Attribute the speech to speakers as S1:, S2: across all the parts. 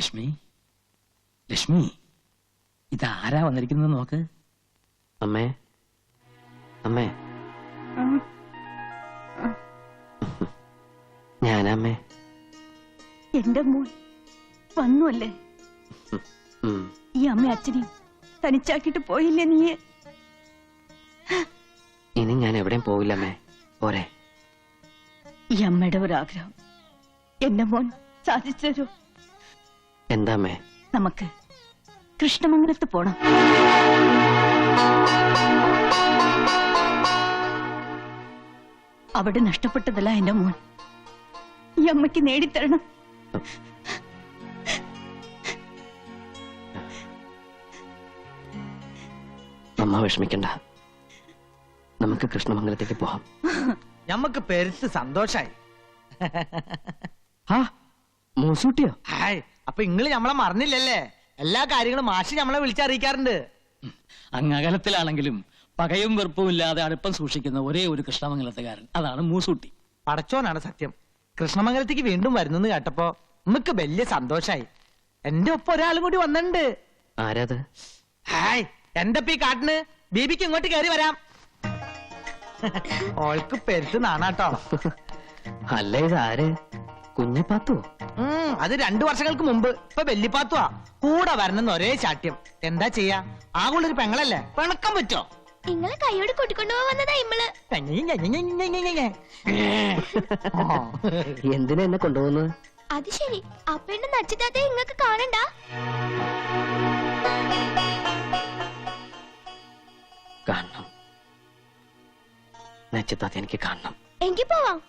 S1: ലക്ഷ്മി, ലക്ഷ്മി, ഇതാരാ വന്നിരിക്കുന്നത് നോക്ക്.
S2: അമ്മേ, അമ്മേ, ഞാനമ്മേ.
S3: എന്റെ മോൻ വന്നു അല്ലേ? ഈ അമ്മ അച്ഛനെയും തനിച്ചാക്കിട്ട് പോയില്ലേ നീ?
S2: ഇനി ഞാൻ എവിടെയും പോവില്ലമ്മേ, പോരെ.
S3: ഈ അമ്മയുടെ ഒരാഗ്രഹം എന്റെ മോൻ സാധിച്ചു തരൂ.
S2: എന്താമ്മേ?
S3: നമുക്ക് കൃഷ്ണമംഗലത്ത് പോണം. അവിടെ നഷ്ടപ്പെട്ടതല്ല എന്റെ മോൻ, ഈ അമ്മയ്ക്ക് നേടിത്തരണം.
S2: അമ്മ വിഷമിക്കണ്ട, നമുക്ക് കൃഷ്ണമംഗലത്തേക്ക് പോവാം.
S4: ഞമ്മക്ക് പെരുത്ത് സന്തോഷായി.
S2: മൂസൂട്ടിയോ?
S4: ഹായ്, അപ്പൊ ഇങ്ങള് ഞമ്മളെ മറന്നില്ലല്ലേ? എല്ലാ കാര്യങ്ങളും മാഷി ഞമ്മളെ വിളിച്ചറിയിക്കാറുണ്ട്.
S1: അങ്ങകലത്തിലാണെങ്കിലും പകയും വെറുപ്പും ഇല്ലാതെ അടുപ്പം സൂക്ഷിക്കുന്ന ഒരേ ഒരു കൃഷ്ണമംഗലത്തുകാരൻ, അതാണ് മൂസൂട്ടി.
S4: പടച്ചോനാണ് സത്യം. കൃഷ്ണമംഗലത്തേക്ക് വീണ്ടും വരുന്നെന്ന് കേട്ടപ്പോ നമുക്ക് വലിയ സന്തോഷായി. എന്റെ ഒപ്പം ഒരാളും കൂടി വന്നിട്ടുണ്ട്.
S2: ആരാത്?
S4: ഹായ്, എന്റെ ഈ കാട്ടിന് ബീബിക്ക് ഇങ്ങോട്ട് കയറി വരാം. ഓൾക്ക് പെരുത്ത് നാണാട്ടോ.
S2: അല്ല, ഇത് ആര്? കുഞ്ഞിപ്പാത്തോ?
S4: അത് 2 വർഷങ്ങൾക്ക് മുമ്പ്. ഇപ്പൊ വെല്ലിപ്പാത്തുവാ. കൂടെ വരണമെന്ന് ഒരേ ശാഠ്യം. എന്താ ചെയ്യാ? ആകുള്ളൊരു പെങ്ങളല്ലേ, പിണക്കം പറ്റോ?
S5: നിങ്ങളെ കൈയോട് കൂട്ടിക്കൊണ്ടുപോകുന്നതാ ഇമ്മള്.
S2: എന്തിനാ എന്നെ കൊണ്ടുപോകുന്നത്?
S5: അത് ശരി, അപ്പൊ എന്നെ നച്ചിത്താത്തെ ഇങ്ങക്ക് കാണണ്ട.
S2: കാണണം, നച്ചിത്താത്ത എനിക്ക് കാണണം.
S5: എങ്കി പോവാം.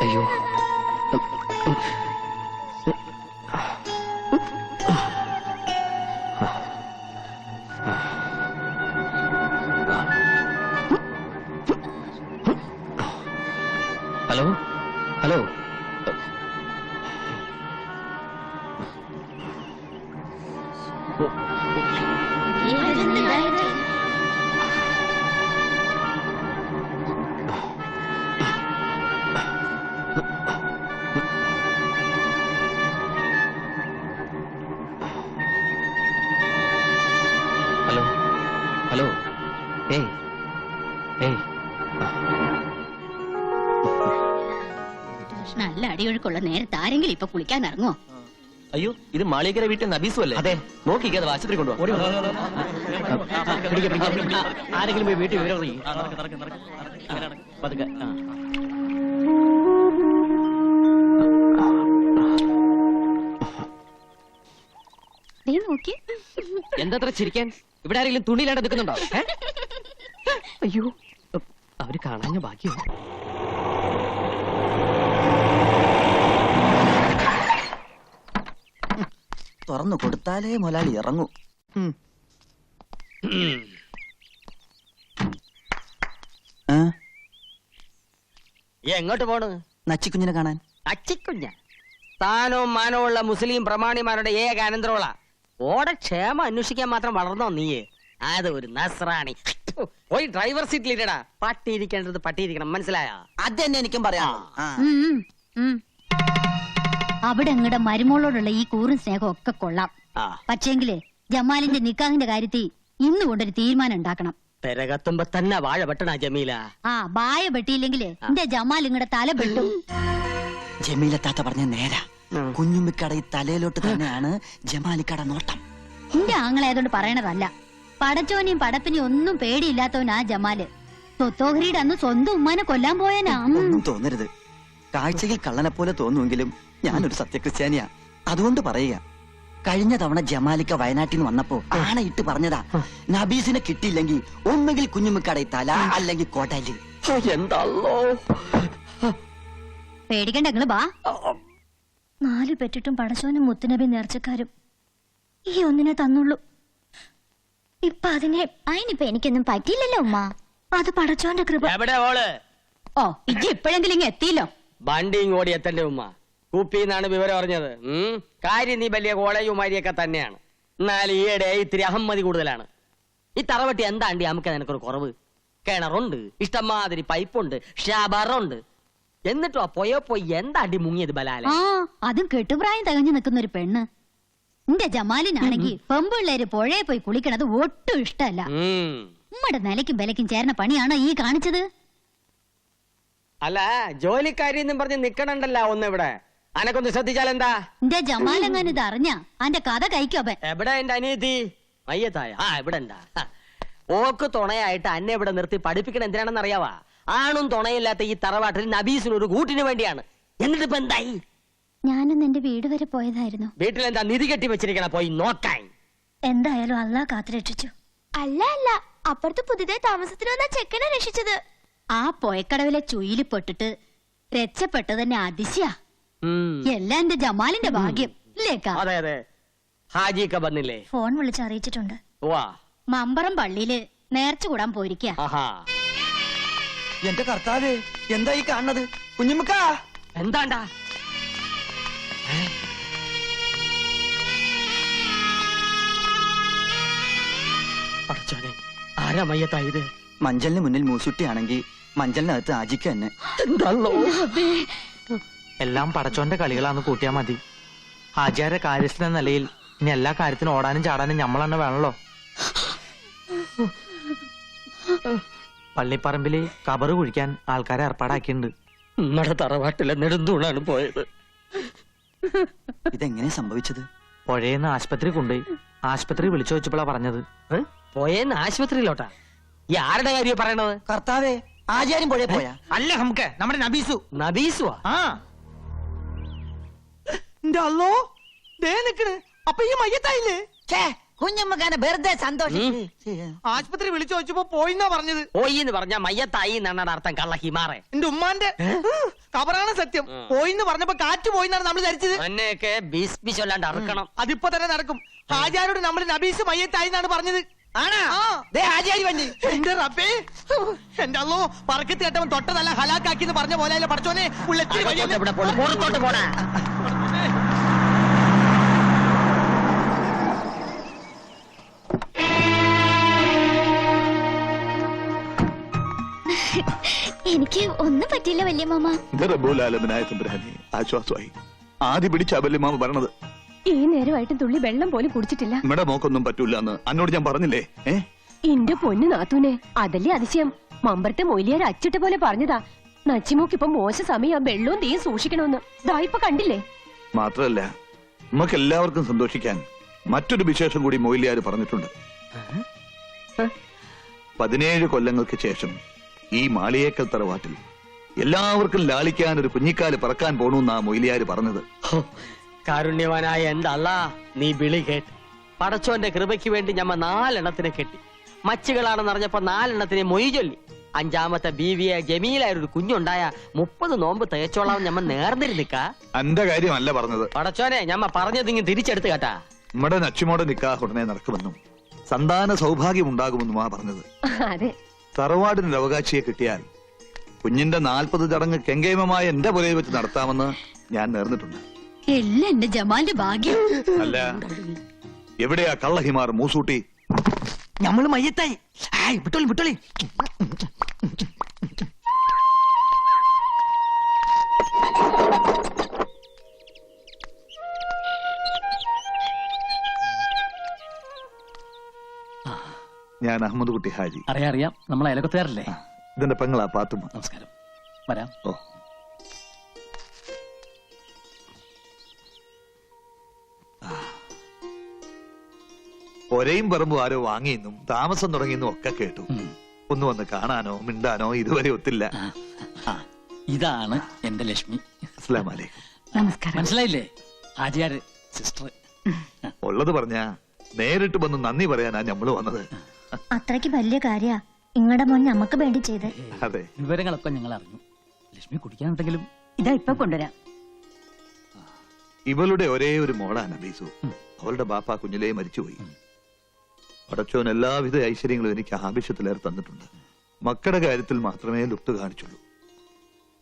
S2: അയ്യോ, ഹലോ, ഹലോ. Hello, hello. ഏയ്, ഏയ്.
S6: നല്ല അടിയൊഴുക്കുള്ള നേരത്തെ ആരെങ്കിലും ഇപ്പൊ കുളിക്കാൻ ഇറങ്ങോ?
S2: അയ്യോ, ഇത് മാളികര വീട്ടിൽ നബീസു അല്ലേ? അതെ. നോക്കിക്കത് ആശുപത്രി കൊണ്ടുപോകാം. ആരെങ്കിലും പോയി വീട്ടിൽ വിവരം അറിയിക്കും.
S6: നോക്കി
S2: എന്താ ചിരിക്കാൻ? ഇവിടെ ആരെങ്കിലും തുണിയിലാണ്ട് നിൽക്കുന്നുണ്ടോ? അയ്യോ, അവര് കാണാഞ്ഞ ബാക്കിയോ?
S7: തുറന്നു കൊടുത്താലേ മുതലാളി ഇറങ്ങൂ.
S2: എങ്ങോട്ട് പോണ്?
S7: നച്ചിക്കുഞ്ഞിനെ കാണാൻ.
S2: അച്ചിക്കുഞ്ഞ താനോ മാനോ ഉള്ള മുസ്ലിം പ്രമാണിമാരുടെ ഏക അനന്തരമുള്ള ഓടെ ക്ഷേമം അന്വേഷിക്കാൻ മാത്രം വളർന്നോ നീയെ? അത് ഒരു നസ്രാണി. പോയി ഡ്രൈവർ സീറ്റിലിടടാ. പട്ടിയിരിക്കേണ്ടത് പട്ടിയിരിക്കണം, മനസ്സിലായോ?
S7: അത് തന്നെ എനിക്കും പറയാം.
S6: അവിടെ അങ്ങടെ മരുമോളോടുള്ള ഈ കൂറും സ്നേഹം ഒക്കെ കൊള്ളാം. പക്ഷേങ്കില് ജമാലിന്റെ നിക്കാഹിന്റെ കാര്യത്തിൽ ഇന്ന് കൊണ്ടൊരു തീരുമാനം ഉണ്ടാക്കണം.
S2: പെരകത്തുമ്പോ തന്നെ വാഴ വെട്ടണ ജമീല.
S6: വായ വെട്ടിയില്ലെങ്കില് എന്റെ ജമാൽ ഇങ്ങടെ തല വെട്ടും.
S7: ജമീല താത്ത പറഞ്ഞ നേരാ. കുഞ്ഞുമ്മിക്കട ഈ തലയിലോട്ട് തന്നെയാണ് ജമാലിക്കട നോട്ടം.
S6: എന്റെ ആങ്ങളായതുകൊണ്ട് പറയണതല്ല. പടച്ചോനെയും പടപ്പിനെയും ഒന്നും പേടിയില്ലാത്തവനാ ജമാല്. സ്വത്തോഹരിയുടെ അന്ന് സ്വന്തം ഉമ്മാനെ കൊല്ലാൻ പോയനാ.
S7: ഒന്നും തോന്നരുത്. കാഴ്ചയിൽ കള്ളനെ പോലെ തോന്നുമെങ്കിലും ഞാനൊരു സത്യക്രിസ്ത്യാനിയാ. അതുകൊണ്ട് പറയുക, കഴിഞ്ഞ തവണ ജമാലിക്ക വയനാട്ടിൽ നിന്ന് വന്നപ്പോ ആണയിട്ട് പറഞ്ഞതാ, നബീസിനെ കിട്ടിയില്ലെങ്കിൽ ഒന്നുകിൽ കുഞ്ഞുമ്മിക്കട തല അല്ലെങ്കിൽ കോട്ടല്.
S2: എന്താണല്ലോ
S6: പേടിക്കണ്ട, നിങ്ങള് ബാ.
S3: 4 പെറ്റിട്ടും പടച്ചോനും മുത്തുനബി നേർച്ചക്കാരും ഈ ഒന്നിനെ തന്നുള്ളൂ. ഇപ്പൊ അതിനിപ്പോ എനിക്കൊന്നും പറ്റിയില്ലല്ലോ ഉമ്മ. അത് പടച്ചോന്റെ കൃപ.
S2: എവിടെ ഓള്?
S6: ഓ, ഇജ്ജ് ഇപ്പോഴെങ്കിലും ഇങ്ങ് എത്തിയില്ലോ.
S2: വണ്ടി ഇങ്ങോടി എത്തന്റെ ഉമ്മ. കുപ്പിന്നാണ് വിവരം അറിഞ്ഞത്. കാര്യം നീ വലിയ കോളേജുമാരിയൊക്കെ തന്നെയാണ്. എന്നാൽ ഈയിടെ ഇത്തിരി അഹമ്മതി കൂടുതലാണ്. ഈ തറവട്ടി എന്താണ്ടി നമുക്ക് നിനക്കൊരു കുറവ്? കിണറുണ്ട്, ഇഷ്ടംമാതിരി പൈപ്പുണ്ട്, ഷാബറുണ്ട്. എന്നിട്ടോ പോയി എന്താണ്ടി മുങ്ങിയത് ബലാല?
S6: ആ, അതും കെട്ടുപ്രായം തികഞ്ഞു നിൽക്കുന്ന ഒരു പെണ്ണ്. എന്റെ ജമാലിനാണെങ്കിൽ പെമ്പിള്ളേര് പുഴയെ പോയി കുളിക്കണത് ഒട്ടും ഇഷ്ടമല്ല. ഉമ്മയുടെ നിലയ്ക്കും വിലയ്ക്കും ചേർന്ന പണിയാണോ ഈ കാണിച്ചത്?
S2: അല്ല, ജോലിക്കാരി എന്നും പറഞ്ഞ് നിക്കണണ്ടല്ല ഒന്നിവിടെ. അനക്കൊന്ന് ശ്രദ്ധിച്ചാലെന്താ?
S6: എന്റെ ജമാലെങ്ങാനും ഇത് അറിഞ്ഞ അന്റെ കഥ കഴിക്കോപ്പൻ.
S2: എവിടെ എന്റെ അനിയത്തി? മയ്യത്തായ? ആ, ഇവിടെ ഉണ്ടാ. ഓക്ക് തുണയായിട്ട് അന്നെ ഇവിടെ നിർത്തി പഠിപ്പിക്കണ എന്തിനാണെന്ന് അറിയാവാ? ആണും തുണയില്ലാത്ത ഈ തറവാട്ടിൽ നബീസിന് ഒരു കൂട്ടിന് വേണ്ടിയാണ്. എന്നിട്ട് ഇപ്പൊ എന്തായി?
S3: ഞാനൊന്ന് എന്റെ വീട് വരെ പോയതായിരുന്നു.
S2: വീട്ടിലെന്താ നിധി കെട്ടി വെച്ചിരിക്കണ? പോയി നോക്കാൻ.
S3: എന്തായാലും അള്ളാ കാത്തുരക്ഷിച്ചു.
S5: അല്ല അല്ല, അപ്പുറത്ത് പുതിയതായി താമസത്തിന് വന്ന ചെക്കനെ രക്ഷിച്ചത്.
S6: ആ പൊയക്കടവിലെ ചുയില് പെട്ടിട്ട് രക്ഷപ്പെട്ടത് തന്നെ അതിശയ. എല്ലാം എന്റെ ജമാലിന്റെ ഭാഗ്യം ഇല്ലേക്കാ?
S2: അതെ അതെ, ഹാജിയൊക്കെ വന്നില്ലേ?
S3: ഫോൺ വിളിച്ച് അറിയിച്ചിട്ടുണ്ട്.
S2: വാ.
S6: മമ്പറം പള്ളിയില് നേർച്ച കൂടാൻ പോയിരിക്കാ.
S2: ആഹാ,
S7: എന്റെ കർത്താവേ, എന്താ ഈ കാണുന്നത്? കുഞ്ഞുമ്മിക്ക,
S2: എന്താണ്ടാ? പടച്ചോനെ, ആരാ മയ്യത്തായത്?
S7: മഞ്ചലിന് മുന്നിൽ മൂസുട്ടിയാണെങ്കിൽ മഞ്ചലിനകത്ത് ആജിക്ക തന്നെ.
S2: എന്താണല്ലോ?
S4: എല്ലാം പടച്ചോന്റെ കളികളാന്ന് കൂട്ടിയാ മതി. ഹാജിയാരെ കാര്യസ്ഥ എന്ന നിലയിൽ ഇനി എല്ലാ കാര്യത്തിനും ഓടാനും ചാടാനും നമ്മൾ തന്നെ വേണല്ലോ. പള്ളിപ്പറമ്പില് കബറ് കുഴിക്കാൻ ആൾക്കാരെ ഏർപ്പാടാക്കിയിട്ടുണ്ട്.
S2: നമ്മുടെ തറവാട്ടിലെ നെടുന്തൂണാണ് പോയത്.
S7: ഇതെങ്ങനെ സംഭവിച്ചത്?
S4: പുഴയെന്ന് ആശുപത്രി കൊണ്ടുപോയി. ആശുപത്രി വിളിച്ചു വെച്ചപ്പോഴാ പറഞ്ഞത്.
S2: പോയെന്ന് ആശുപത്രിയിലോട്ടാ? ഈ ആരുടെ കാര്യം പറയണത്?
S7: കർത്താവേ, ആചാര്യം പുഴയെ പോയാ?
S4: അല്ല നമുക്ക് നമ്മുടെ നബീസു.
S2: നബീസുവാ?
S4: ആ, അല്ലോ ദേ നിക്കണ്. അപ്പൊ ഈ മയ്യത്തായില്ലേ?
S7: കുഞ്ഞുമ്മക്കാനെ വെറുതെ സന്തോഷം.
S4: ആശുപത്രി വിളിച്ചു വെച്ചപ്പോ പോയിന്നാ പറഞ്ഞത്.
S2: പോയിന്ന് പറഞ്ഞ മയ്യത്തായി എന്നാണ് അർത്ഥം. കള്ള ഹിമാറെ.
S4: എന്റെ ഉമ്മാന്റെ കബറാണ് സത്യം. പോയിന്ന് പറഞ്ഞപ്പോ കാറ്റ് പോയിന്നാണ് നമ്മൾ ധരിച്ചത്.
S2: എന്നെയൊക്കെ ബീസ്പിച്ചൊല്ലാണ്ട് അറുക്കണം.
S4: അതിപ്പോ തന്നെ നടക്കും. ഹാജാരോട് നമ്മൾ നബീസ് മയ്യത്തായി എന്നാണ് പറഞ്ഞത്.
S2: ആണോ?
S4: എന്റെ റബ്ബേ, എന്റെ അല്ലോ പറക്കത്ത് കേട്ടവൻ തൊട്ടതല്ല ഹലാക്കാക്കി എന്ന് പറഞ്ഞ പോലെ പഠിച്ചോനെ
S2: പുറത്തോട്ട് പോടാ.
S3: എനിക്ക് ഒന്നും പറ്റിയില്ല വല്യ മാമ.
S8: റബ്ബുലാലമീനായ തമ്പുരാനെ ആശ്വാസമായി. ആദ്യ പിടിച്ച വല്യ മാമ പറഞ്ഞത്.
S3: ഈ നേരമായിട്ട് തുള്ളി വെള്ളം പോലും കുടിച്ചിട്ടില്ല.
S8: നമ്മുടെ മോക്കൊന്നും പറ്റൂല എന്ന് അന്നോട് ഞാൻ പറഞ്ഞില്ലേ?
S3: എന്റെ പൊന്നു നാത്തൂനെ, അതല്ലേ അതിശയം. മമ്പറത്തെ മൊയിലിയാർ അച്ചിട്ട പോലെ പറഞ്ഞതാ, നച്ചിമോക്കിപ്പൊ മോശ സമയം വെള്ളവും തീയും സൂക്ഷിക്കണമെന്ന്. ദായിപ്പൊ കണ്ടില്ലേ?
S8: മാത്രല്ല, നമുക്ക് എല്ലാവർക്കും സന്തോഷിക്കാൻ മറ്റൊരു വിശേഷം കൂടി മൊയിലിയാർ പറഞ്ഞിട്ടുണ്ട്. 17 കൊല്ലങ്ങൾക്ക് ശേഷം ഈ മാളിയേക്കൽ തറവാട്ടിൽ എല്ലാവർക്കും ലാളിക്കാൻ ഒരു കുഞ്ഞിക്കാല് പറക്കാൻ പോണെന്നാ മൊയിലിയാർ പറഞ്ഞത്.
S2: കാരുണ്യവാനായ എന്റെ അല്ലാ, നീ വിളി കേട്ട് പടച്ചോന്റെ കൃപയ്ക്ക് വേണ്ടി ഞമ്മ 4 എണ്ണത്തിനെ കെട്ടി. മച്ചുകളാണെന്ന് അറിഞ്ഞപ്പോ 4 എണ്ണത്തിനെ മൊയ് ചൊല്ലി. 5ാമത്തെ ബീവിയെ ജമീലായ ഒരു കുഞ്ഞുണ്ടായ 30 നോമ്പ് തേച്ചോളാം ഞമ്മ നേർന്നിരുന്നിക്ക.
S8: എന്റെ കാര്യമല്ല പറഞ്ഞത്.
S2: പടച്ചോനെ, ഞമ്മ പറഞ്ഞത് ഇങ്ങനെ തിരിച്ചെടുത്ത് കേട്ടാ.
S8: നമ്മുടെ നച്ചുമോടെ നിക്കാഹ് ഉടനെ നടക്കുമെന്നും സന്താന സൗഭാഗ്യം ഉണ്ടാകുമെന്നുമാ പറഞ്ഞത്.
S3: അതെ,
S8: തറവാടിനൊരു അവകാശിയെ കിട്ടിയാൽ കുഞ്ഞിന്റെ 40 ചടങ്ങ് കെങ്കേമമായ എന്റെ പുലയിൽ വെച്ച് നടത്താമെന്ന് ഞാൻ നേർന്നിട്ടുണ്ട്.
S6: എല്ലാം എന്റെ ജമാലിന്റെ ഭാഗ്യം.
S8: അല്ല, എവിടെയാ കള്ളഹിമാർ മൂസൂട്ടി?
S4: നമ്മള് മയ്യത്തായി. വിട്ടോളി വിട്ടോളി.
S8: ഞാൻ അഹമ്മദ് കുട്ടി ഹാജി.
S1: അറിയാം, നമ്മൾ അയലക്കത്തുകാരല്ലേ?
S8: ഇതിന്റെ പെങ്ങളാ പാത്തുമ്മ.
S1: നമസ്കാരം, വരാം.
S8: ഓ, പൊരയും പറമ്പും ആരോ വാങ്ങിയെന്നും താമസം തുടങ്ങിയെന്നും ഒക്കെ കേട്ടു. ഒന്ന് വന്ന് കാണാനോ മിണ്ടാനോ ഇതുവരെ ഒത്തില്ല.
S1: ഇതാണ് എന്റെ ലക്ഷ്മി.
S8: അസ്സലാമു അലൈക്കും.
S3: നമസ്കാരം.
S1: മനസ്സിലായില്ലേ? ആചാര്യ സിസ്റ്റർ.
S8: ഉള്ളത് പറഞ്ഞാ നേരിട്ട് വന്ന് നന്ദി പറയാനാ ഞമ്മള് വന്നത്.
S5: അത്രയ്ക്ക് വലിയ കാര്യ ഇങ്ങടെ മോൻ ഞമ്മക്ക് വേണ്ടി ചെയ്ത്.
S8: അതെ,
S1: വിവരങ്ങളൊക്കെ ഞങ്ങൾ അറിഞ്ഞു. ലക്ഷ്മി കുടിക്കാനുണ്ടെങ്കിലും
S3: ഇതാ ഇപ്പൊ കൊണ്ടുവരാം.
S8: ഇവളുടെ ഒരേ ഒരു മോളാണ് നബീസു. അവളുടെ ബാപ്പ കുഞ്ഞിലേ മരിച്ചുപോയി. പടച്ചോൻ എല്ലാവിധ ഐശ്വര്യങ്ങളും എനിക്ക് ആവശ്യത്തിലേറെ തന്നിട്ടുണ്ട്. മക്കളുടെ കാര്യത്തിൽ മാത്രമേ ലുപ്ത് കാണിച്ചുള്ളൂ.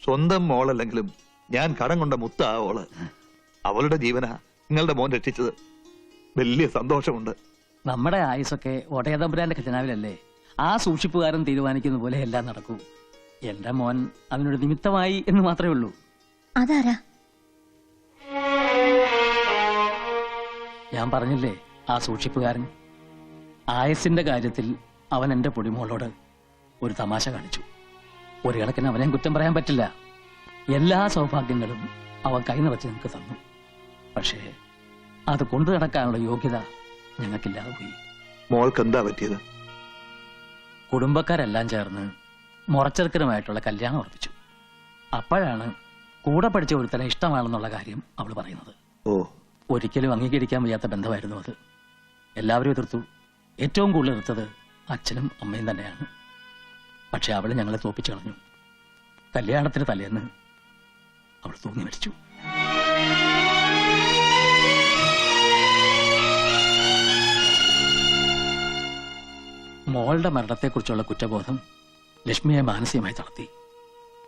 S8: സ്വന്തം മോളല്ലെങ്കിലും ഞാൻ കടം കൊണ്ട മുത്താ ഓള്. അവളുടെ ജീവനാ നിങ്ങളുടെ മോൻ രക്ഷിച്ചത്. വലിയ സന്തോഷമുണ്ട്.
S1: നമ്മുടെ ആയുസൊക്കെ ഒടയതമ്പുരാന്റെ ഖജനാവിലല്ലേ? ആ സൂക്ഷിപ്പുകാരൻ തീരുമാനിക്കുന്ന പോലെ എല്ലാം നടക്കൂ. എന്റെ മോൻ അതിനൊരു നിമിത്തമായി എന്ന് മാത്രമേ ഉള്ളൂ.
S5: അതാരാ?
S1: ഞാൻ പറഞ്ഞില്ലേ, ആ സൂക്ഷിപ്പുകാരൻ. ആയസിന്റെ കാര്യത്തിൽ അവൻ എന്റെ പൊടിമോളോട് ഒരു തമാശ കാണിച്ചു. ഒരു കണക്കിന് അവനെ കുറ്റം പറയാൻ പറ്റില്ല. എല്ലാ സൗഭാഗ്യങ്ങളും അവൻ കൈ നിറച്ച് നിങ്ങൾക്ക് തന്നു. പക്ഷേ അത് കൊണ്ടു നടക്കാനുള്ള യോഗ്യത ഞങ്ങൾക്കില്ലാതെ പോയി.
S8: മോൾക്ക് എന്താ പറ്റിയത്?
S1: കുടുംബക്കാരെല്ലാം ചേർന്ന് മുറച്ചെറുക്കനുമായിട്ടുള്ള കല്യാണം ഉറപ്പിച്ചു. അപ്പോഴാണ് കൂടെ പഠിച്ച ഒരുത്തനെ ഇഷ്ടമാണെന്നുള്ള കാര്യം അവൾ പറയുന്നത്.
S8: ഓ,
S1: ഒരിക്കലും അംഗീകരിക്കാൻ വയ്യാത്ത ബന്ധമായിരുന്നു അത്. എല്ലാവരും എതിർത്തു. ഏറ്റവും കൂടുതൽ എതിർത്തത് അച്ഛനും അമ്മയും തന്നെയാണ്. പക്ഷെ അവൾ ഞങ്ങളെ തോപ്പിച്ചു കളഞ്ഞു. കല്യാണത്തിന് തലേന്ന് അവൾ തൂങ്ങി മരിച്ചു. മോളുടെ മരണത്തെക്കുറിച്ചുള്ള കുറ്റബോധം ലക്ഷ്മിയെ മാനസികമായി തളർത്തി.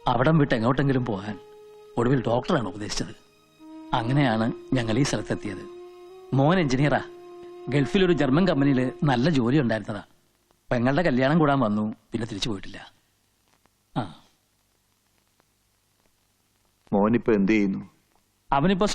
S1: അവിടം വിട്ട് എങ്ങോട്ടെങ്കിലും പോകാൻ ഒടുവിൽ ഡോക്ടറാണ് ഉപദേശിച്ചത്. അങ്ങനെയാണ് ഞങ്ങൾ ഈ സ്ഥലത്തെത്തിയത്. മോൻ എഞ്ചിനീയറാ. ഗൾഫിലൊരു ജർമ്മൻ കമ്പനിയിൽ നല്ല ജോലി ഉണ്ടായിരുന്നതാ. പെങ്ങളുടെ കല്യാണം കൂടാൻ വന്നു, പിന്നെ തിരിച്ചു പോയിട്ടില്ല.
S8: മോനിപ്പോ എന്ത് ചെയ്യുന്നു?
S1: അവനിപ്പോ